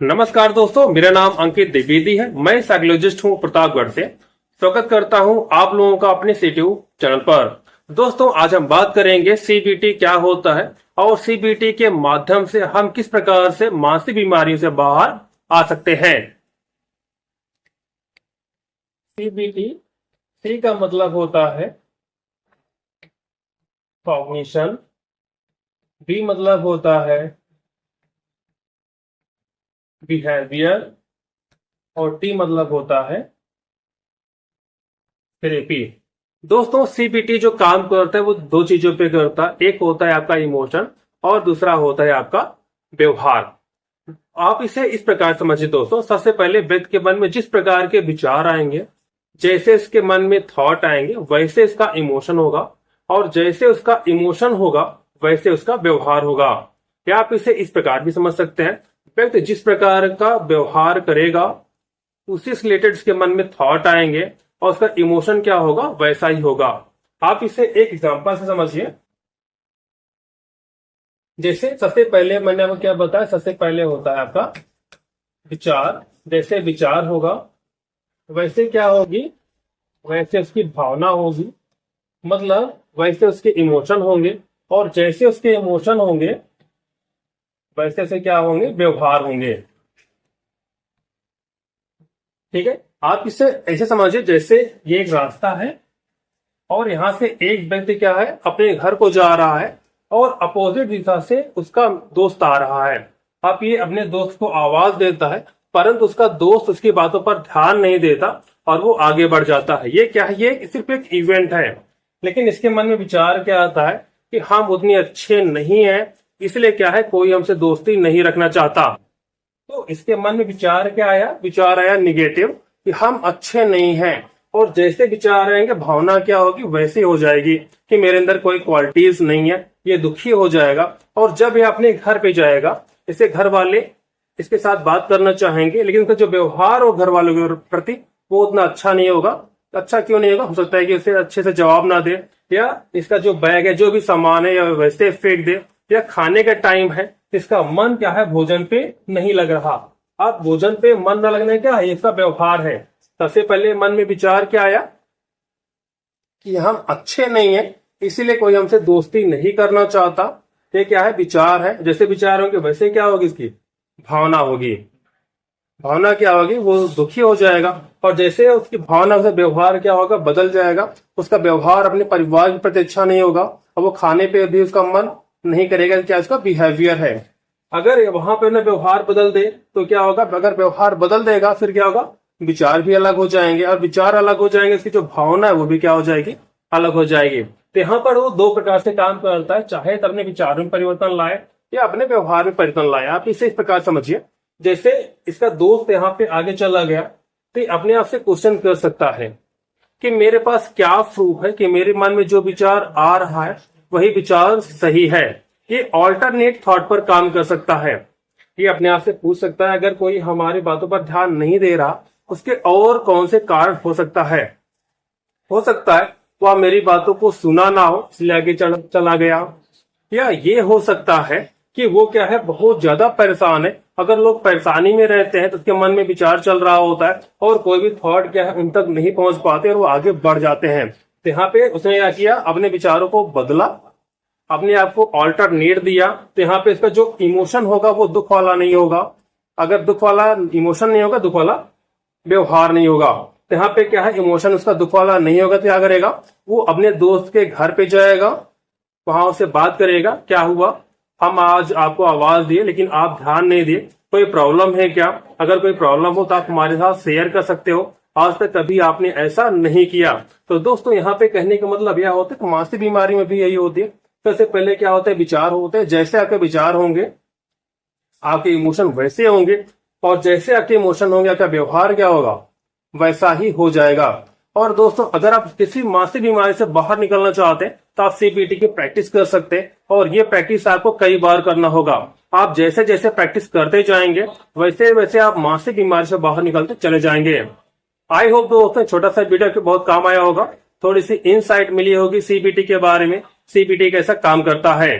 नमस्कार दोस्तों, मेरा नाम अंकित द्विवेदी है। मैं साइकोलॉजिस्ट हूं प्रतापगढ़ से। स्वागत करता हूं आप लोगों का अपने सीटीयू चैनल पर। दोस्तों, आज हम बात करेंगे सीबीटी क्या होता है और सीबीटी के माध्यम से हम किस प्रकार से मानसिक बीमारियों से बाहर आ सकते हैं। सीबीटी, सी का मतलब होता है कॉग्निशन, बी मतलब होता है बिहेवियर और टी मतलब होता है थेरेपी। दोस्तों, सीबीटी जो काम करता है वो दो चीजों पे करता है। एक होता है आपका इमोशन और दूसरा होता है आपका व्यवहार। आप इसे इस प्रकार समझिए दोस्तों। सबसे पहले व्यक्ति के मन में जिस प्रकार के विचार आएंगे, जैसे इसके मन में थॉट आएंगे वैसे इसका इमोशन होगा, और जैसे उसका इमोशन होगा वैसे उसका व्यवहार होगा। या आप इसे इस प्रकार भी समझ सकते हैं, व्यक्ति जिस प्रकार का व्यवहार करेगा उसी से रिलेटेड उसके मन में थॉट आएंगे और उसका इमोशन क्या होगा वैसा ही होगा। आप इसे एक एग्जांपल से समझिए। जैसे सबसे पहले मैंने आपको क्या बताया, सबसे पहले होता है आपका विचार। जैसे विचार होगा वैसे क्या होगी, वैसे उसकी भावना होगी, मतलब वैसे उसके इमोशन होंगे, और जैसे उसके इमोशन होंगे वैसे से क्या होंगे, व्यवहार होंगे। ठीक है, आप इसे ऐसे समझिए जैसे ये एक रास्ता है और यहां से एक व्यक्ति क्या है, अपने घर को जा रहा है और अपोजिट दिशा से उसका दोस्त आ रहा है। आप ये अपने दोस्त को आवाज देता है, परंतु उसका दोस्त उसकी बातों पर ध्यान नहीं देता और वो आगे बढ़ जाता है। ये क्या है, ये सिर्फ एक इवेंट है, लेकिन इसके मन में विचार क्या आता है कि हम उतने अच्छे नहीं हैं, इसलिए क्या है, कोई हमसे दोस्ती नहीं रखना चाहता। तो इसके मन में विचार क्या आया, विचार आया निगेटिव, कि हम अच्छे नहीं हैं। और जैसे विचार आएंगे भावना क्या होगी वैसे हो जाएगी कि मेरे अंदर कोई क्वालिटीज नहीं है, ये दुखी हो जाएगा। और जब ये अपने घर पे जाएगा, इसे घर वाले इसके साथ बात करना चाहेंगे, लेकिन उसका जो व्यवहार हो घर वालों के प्रति वो उतना अच्छा नहीं होगा। अच्छा क्यों नहीं होगा, हो सकता है कि उसे अच्छे से जवाब ना दे, या इसका जो बैग है जो भी सामान है या वैसे फेंक दे, या खाने का टाइम है इसका मन क्या है, भोजन पे नहीं लग रहा। अब भोजन पे मन न लगने क्या है, इसका व्यवहार है। सबसे पहले मन में विचार क्या आया कि हम अच्छे नहीं हैं, इसीलिए कोई हमसे दोस्ती नहीं करना चाहता। ये क्या है, विचार है। जैसे विचार होंगे वैसे क्या होगी, इसकी भावना होगी। भावना क्या होगी, वो दुखी हो जाएगा, और जैसे उसकी भावना से व्यवहार क्या होगा, बदल जाएगा। उसका व्यवहार अपने परिवार के प्रति अच्छा नहीं होगा और वो खाने पे भी उसका मन नहीं करेगा। क्या इसका बिहेवियर है। अगर वहां पे ना व्यवहार बदल दे तो क्या होगा, अगर व्यवहार बदल देगा फिर क्या होगा, विचार भी अलग हो जाएंगे, और विचार अलग हो जाएंगे, इसकी जो भावना है वो भी क्या हो जाएगी, अलग हो जाएगी। तो यहाँ पर वो दो प्रकार से काम करता है, चाहे तो अपने विचार में परिवर्तन लाए या अपने व्यवहार में परिवर्तन लाए। आप इसे इस प्रकार समझिए, जैसे इसका दोस्त यहाँ पे आगे चला गया तो अपने आप से क्वेश्चन कर सकता है कि मेरे पास क्या प्रूफ है कि मेरे मन में जो विचार आ रहा है वही विचार सही है। ये ऑल्टरनेट थॉट पर काम कर सकता है। ये अपने आप से पूछ सकता है, अगर कोई हमारी बातों पर ध्यान नहीं दे रहा उसके और कौन से कारण हो सकता है। हो सकता है वह मेरी बातों को सुना ना हो इसलिए आगे चला गया, या ये हो सकता है कि वो क्या है, बहुत ज्यादा परेशान है। अगर लोग परेशानी में रहते हैं तो उसके मन में विचार चल रहा होता है और कोई भी थॉट क्या है उन तक नहीं पहुंच पाते और वो आगे बढ़ जाते हैं। तो यहाँ पे उसने क्या किया, अपने विचारों को बदला, अपने आप को ऑल्टरनेट दिया। तो यहाँ पे इसका जो इमोशन होगा वो दुख वाला नहीं होगा। अगर दुख वाला इमोशन नहीं होगा, दुख वाला व्यवहार नहीं होगा। तो यहाँ पे क्या है, इमोशन उसका दुख वाला नहीं होगा तो क्या करेगा, वो अपने दोस्त के घर पे जाएगा, वहां उससे बात करेगा, क्या हुआ, हम आज आपको आवाज दिए लेकिन आप ध्यान नहीं दिए, कोई प्रॉब्लम है क्या, अगर कोई प्रॉब्लम हो तो आप हमारे साथ शेयर कर सकते हो, आज तक कभी आपने ऐसा नहीं किया। तो दोस्तों यहाँ पे कहने का मतलब यह होता है कि मानसिक बीमारी में भी यही होती है। सबसे पहले क्या होता है, विचार होते हैं। जैसे आपके विचार होंगे आपके इमोशन वैसे होंगे, और जैसे आपके इमोशन होंगे आपका व्यवहार क्या होगा, वैसा ही हो जाएगा। और दोस्तों, अगर आप किसी मानसिक बीमारी से बाहर निकलना चाहते हैं तो आप सीबीटी की प्रैक्टिस कर सकते हैं, और ये प्रैक्टिस आपको कई बार करना होगा। आप जैसे जैसे प्रैक्टिस करते जाएंगे वैसे वैसे आप मानसिक बीमारी से बाहर निकलते चले जाएंगे। आई होप दोस्तों छोटा सा वीडियो के बहुत काम आया होगा, थोड़ी सी इनसाइट मिली होगी सीबीटी के बारे में, सीबीटी कैसा काम करता है।